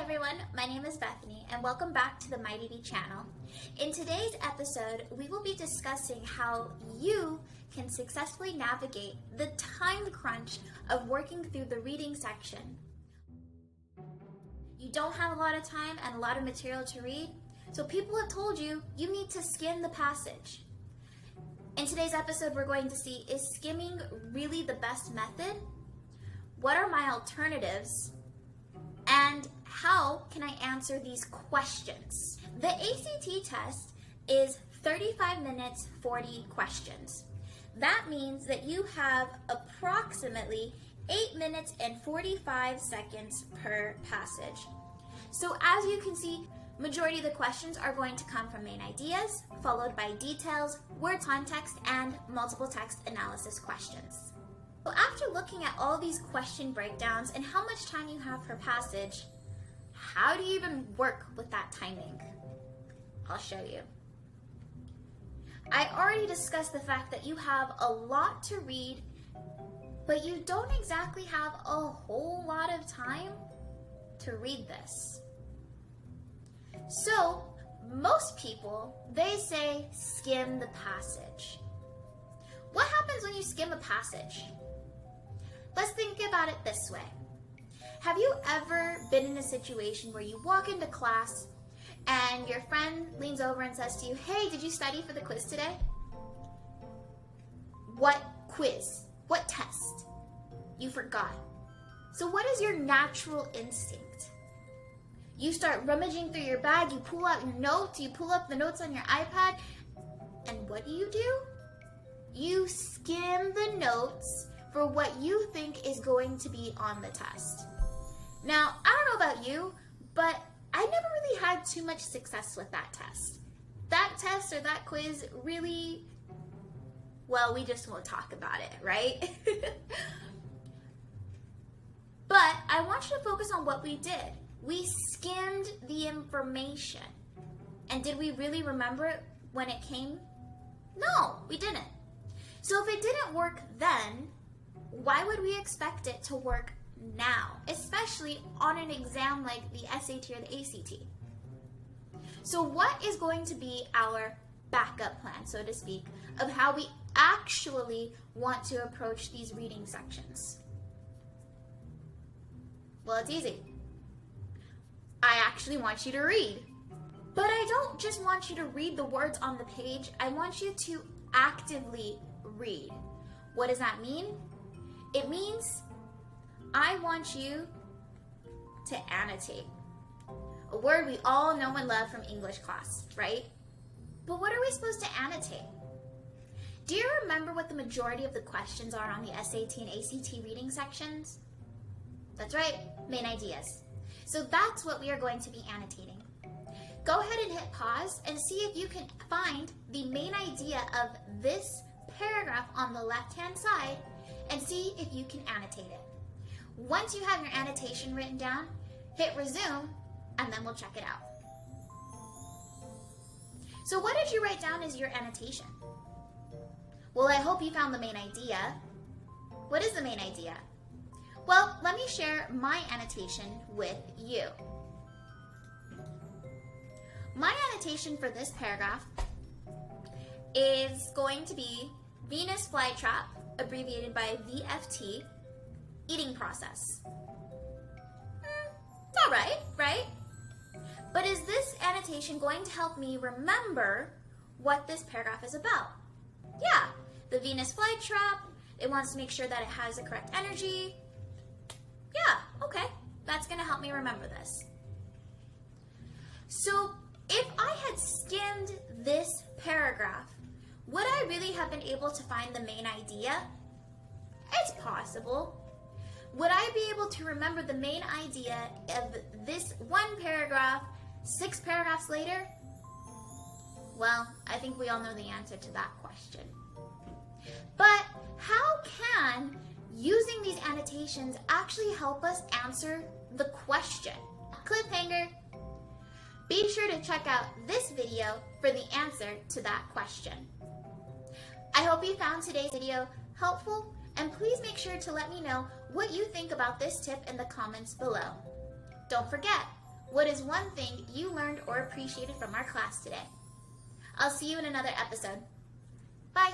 everyone, my name is Bethany and welcome back to the MyDB channel. In today's episode, we will be discussing how you can successfully navigate the time crunch of working through the reading section. You don't have a lot of time and a lot of material to read, so people have told you you need to skim the passage. In today's episode, we're going to see, is skimming really the best method? What are my alternatives? And how can I answer these questions? The ACT test is 35 minutes, 40 questions. That means that you have approximately 8 minutes and 45 seconds per passage. So as you can see, majority of the questions are going to come from main ideas, followed by details, word context, and multiple text analysis questions. So after looking at all these question breakdowns and how much time you have per passage, how do you even work with that timing? I'll show you. I already discussed the fact that you have a lot to read, but you don't exactly have a whole lot of time to read this. So most people, they say skim the passage. What happens when you skim a passage? Let's think about it this way. Have you ever been in a situation where you walk into class and your friend leans over and says to you, "Hey, did you study for the quiz today?" What quiz? What test? You forgot. So what is your natural instinct? You start rummaging through your bag, you pull out your notes, you pull up the notes on your iPad, and what do? You skim the notes for what you think is going to be on the test. Now, I don't know about you, but I never really had too much success with that test. That test or that quiz really, well, we just won't talk about it, right? But I want you to focus on what we did. We skimmed the information. And did we really remember it when it came? No, we didn't. So if it didn't work then, why would we expect it to work now, especially on an exam like the SAT or the ACT? So what is going to be our backup plan, so to speak, of how we actually want to approach these reading sections? Well, it's easy. I actually want you to read. But I don't just want you to read the words on the page. I want you to actively read. What does that mean? It means I want you to annotate. A word we all know and love from English class, right? But what are we supposed to annotate? Do you remember what the majority of the questions are on the SAT and ACT reading sections? That's right, main ideas. So that's what we are going to be annotating. Go ahead and hit pause and see if you can find the main idea of this paragraph on the left-hand side and see if you can annotate it. Once you have your annotation written down, hit resume and then we'll check it out. So what did you write down as your annotation? Well, I hope you found the main idea. What is the main idea? Well, let me share my annotation with you. My annotation for this paragraph is going to be Venus flytrap, abbreviated by VFT, eating process. It's all right? But is this annotation going to help me remember what this paragraph is about? Yeah, the Venus flytrap, it wants to make sure that it has the correct energy. Yeah, okay, that's gonna help me remember this. So if I had skimmed this paragraph, would I really have been able to find the main idea? It's possible. Would I be able to remember the main idea of this one paragraph 6 paragraphs later? Well, I think we all know the answer to that question. But how can using these annotations actually help us answer the question? Cliffhanger. Be sure to check out this video for the answer to that question. I hope you found today's video helpful, and please make sure to let me know what you think about this tip in the comments below. Don't forget, What is one thing you learned or appreciated from our class today? I'll see you in another episode. Bye!